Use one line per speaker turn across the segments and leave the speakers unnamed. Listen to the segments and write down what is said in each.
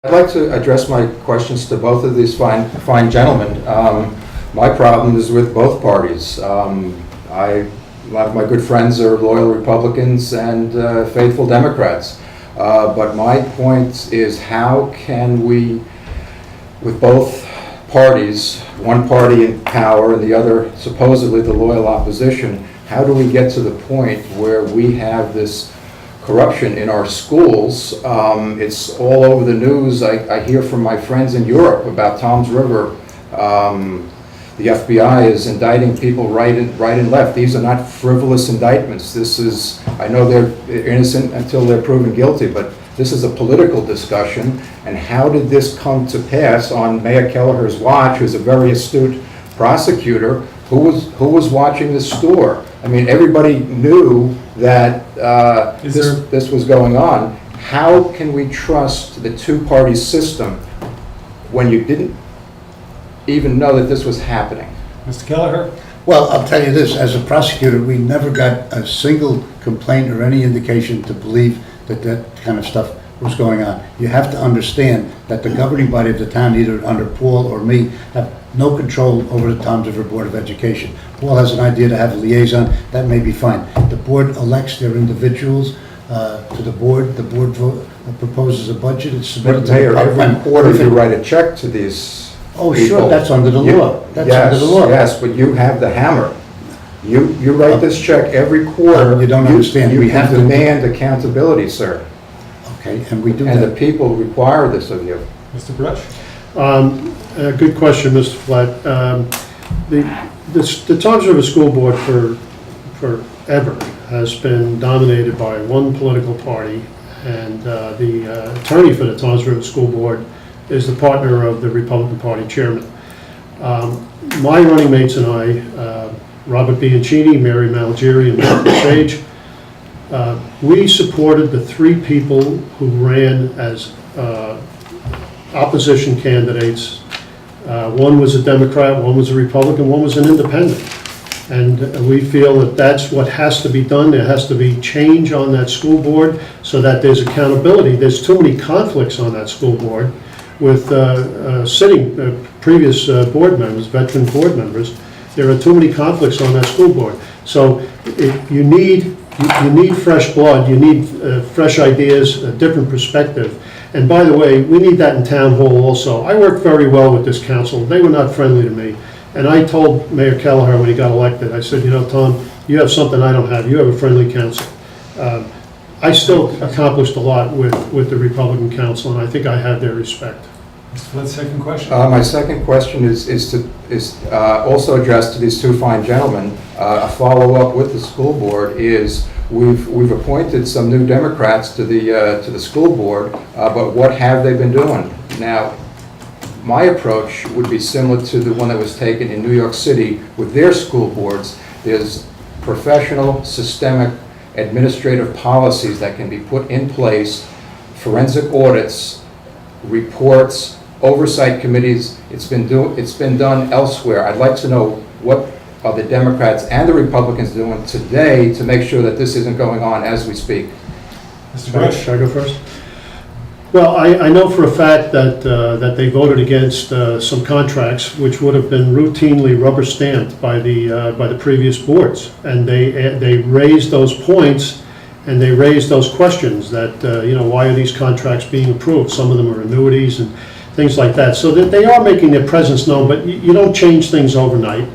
I'd like to address my questions to both of these fine gentlemen. My problem is with both parties. A lot of my good friends are loyal Republicans and faithful Democrats. But my point is, how can we, with both parties, one party in power and the other supposedly the loyal opposition, how do we get to the point where we have this corruption in our schools? It's all over the news. I hear from my friends in Europe about Tom's River. The FBI is indicting people right and left. These are not frivolous indictments. This is, I know they're innocent until they're proven guilty, but this is a political discussion. And how did this come to pass on Mayor Kelleher's watch, who's a very astute prosecutor, who was watching the store? I mean, everybody knew that this was going on. How can we trust the two-party system when you didn't even know that this was happening?
Mr. Kelleher?
Well, I'll tell you this, as a prosecutor, we never got a single complaint or any indication to believe that that kind of stuff was going on. You have to understand that the governing body of the town, either under Paul or me, have no control over the Toms River Board of Education. Paul has an idea to have a liaison, that may be fine. The board elects their individuals to the board proposes a budget, it's submitted to the
Mayor,
public.
every quarter you write a check to these
Oh,
people.
sure, that's under the law. That's under the law.
Yes, but you have the hammer. You write this check every quarter.
You don't understand.
You
We have to
demand accountability, sir.
Okay, and we do
And the
that.
people require this of you.
Mr. Brush?
Good question, Mr. Flatt. The Toms River School Board forever has been dominated by one political party, and the attorney for the Toms River School Board is the partner of the Republican Party chairman. My running mates and I, Robert Bianchini, Mary Malgeri, and Michael Sage, we supported the three people who ran as opposition candidates. One was a Democrat, one was a Republican, one was an independent. And we feel that that's what has to be done. There has to be change on that school board so that there's accountability. There's too many conflicts on that school board with sitting previous board members, veteran board members. There are too many conflicts on that school board. So you need fresh blood, you need fresh ideas, a different perspective. And by the way, we need that in town hall also. I work very well with this council. They were not friendly to me. And I told Mayor Kelleher when he got elected, I said, you know, Tom, you have something I don't have. You have a friendly council. I still accomplished a lot with the Republican council, and I think I have their respect.
Mr. Flatt's second question?
My second question is also addressed to these two fine gentlemen. A follow-up with the school board is we've appointed some new Democrats to the school board, but what have they been doing? Now, my approach would be similar to the one that was taken in New York City with their school boards. There's professional, systemic, administrative policies that can be put in place, forensic audits, reports, oversight committees. It's been done elsewhere. I'd like to know what are the Democrats and the Republicans doing today to make sure that this isn't going on as we speak.
Mr. Brush?
Should I go first? Well, I know for a fact that they voted against some contracts which would have been routinely rubber stamped by the previous boards, and they raised those points and they raised those questions that why are these contracts being approved? Some of them are annuities and things like that. So that they are making their presence known, but you don't change things overnight.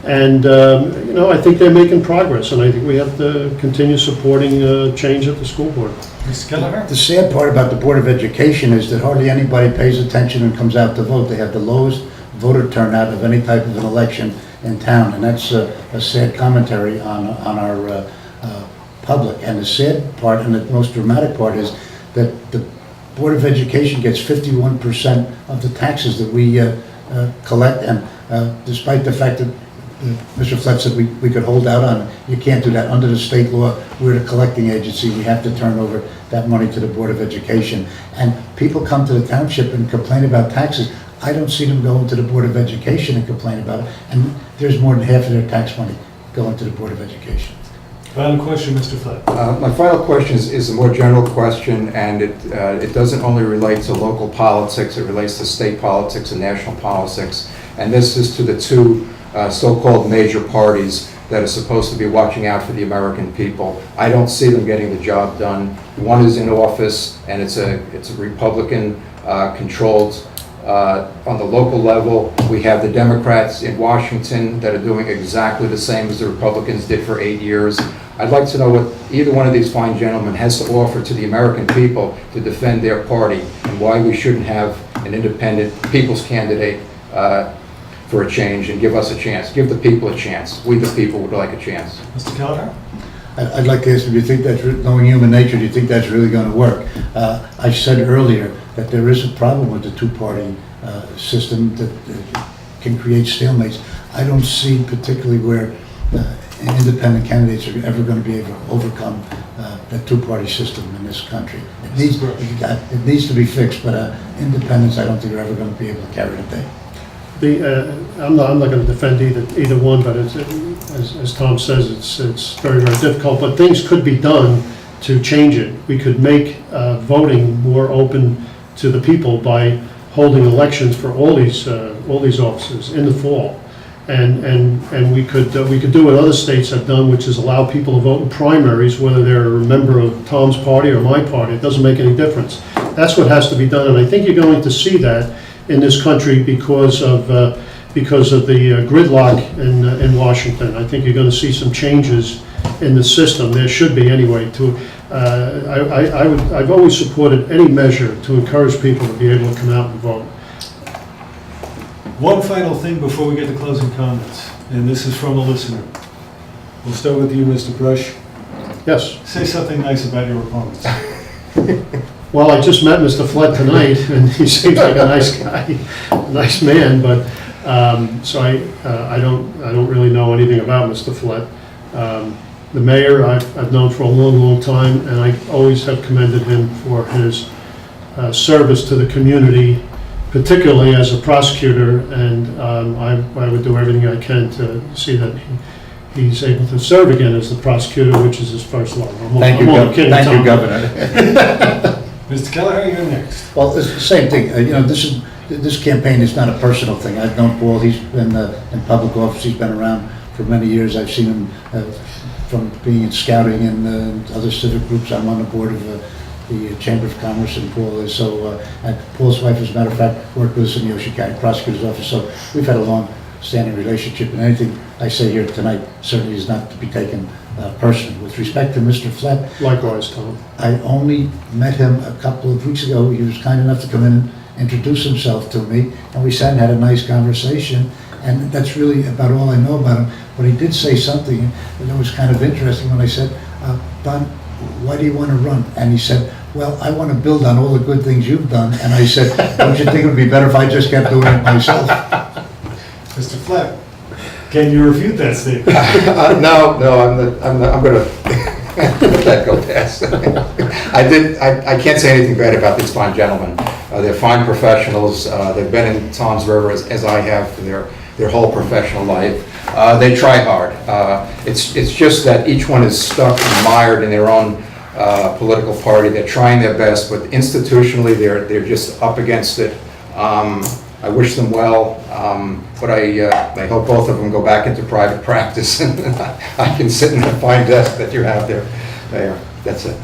And I think they're making progress, and I think we have to continue supporting change at the school board.
Mr. Kelleher?
The sad part about the Board of Education is that hardly anybody pays attention and comes out to vote. They have the lowest voter turnout of any type of an election in town, and that's a sad commentary on our public. And the sad part and the most dramatic part is that the Board of Education gets 51% of the taxes that we collect, and despite the fact that Mr. Flatt said we could hold out on it. You can't do that. Under the state law, we're the collecting agency. We have to turn over that money to the Board of Education. And people come to the township and complain about taxes. I don't see them going to the Board of Education and complain about it. And there's more than half of their tax money going to the Board of Education.
Final question, Mr. Flett.
My final question is a more general question, and it doesn't only relate to local politics, it relates to state politics and national politics. And this is to the two so-called major parties that are supposed to be watching out for the American people. I don't see them getting the job done. One is in office, and it's a Republican controlled. On the local level, we have the Democrats in Washington that are doing exactly the same as the Republicans did for 8 years. I'd like to know what either one of these fine gentlemen has to offer to the American people to defend their party, and why we shouldn't have an independent people's candidate for a change and give us a chance. Give the people a chance. We, the people, would like a chance.
Mr. Kelleher?
I'd like to ask you, do you think that's, knowing human nature, do you think that's really going to work? I said earlier that there is a problem with the two-party system that can create stalemates. I don't see particularly where independent candidates are ever going to be able to overcome that two-party system in this country. It needs to be fixed, but independents, I don't think are ever going to be able to carry the day.
I'm not going to defend either one, but as Tom says, it's very, very difficult. But things could be done to change it. We could make voting more open to the people by holding elections for all these offices in the fall, and we could do what other states have done, which is allow people to vote in primaries, whether they're a member of Tom's party or my party. It doesn't make any difference. That's what has to be done, and I think you're going to see that in this country because of the gridlock in Washington. I think you're going to see some changes in the system. There should be anyway. I've always supported any measure to encourage people to be able to come out and vote.
One final thing before we get to closing comments, and this is from a listener. We'll start with you, Mr. Brush.
Yes.
Say something nice about your opponents.
Well, I just met Mr. Flood tonight, and he seems like a nice guy, a nice man. But so I don't really know anything about Mr. Flood. The mayor I've known for a long, long time, and I always have commended him for his service to the community, particularly as a prosecutor. And I would do everything I can to see that he's able to serve again as the prosecutor, which is his first love.
Thank you, Governor.
Mr. Kelleher, you're next.
Well, it's the same thing. This campaign is not a personal thing. I've known Paul. He's been in public office. He's been around for many years. I've seen him from being in scouting and other civic groups. I'm on the board of the Chamber of Commerce, and Paul is. So, and Paul's wife, as a matter of fact, worked with us in the Ocean County Prosecutor's Office. So we've had a long-standing relationship, and anything I say here tonight certainly is not to be taken personally. With respect to Mr. Flett,
Likewise, Tom.
I only met him a couple of weeks ago. He was kind enough to come in and introduce himself to me, and we sat and had a nice conversation, and that's really about all I know about him. But he did say something that was kind of interesting when I said, Don, why do you want to run? And he said, well, I want to build on all the good things you've done. And I said, don't you think it would be better if I just kept doing it myself?
Mr. Flett, can you refute that statement?
No, I'm going to let that go past. I can't say anything bad about these fine gentlemen. They're fine professionals. They've been in Tom's River as I have for their whole professional life. They try hard. It's just that each one is stuck and mired in their own political party. They're trying their best, but institutionally they're just up against it. I wish them well, but I hope both of them go back into private practice and I can sit in that fine desk that you have there. That's it.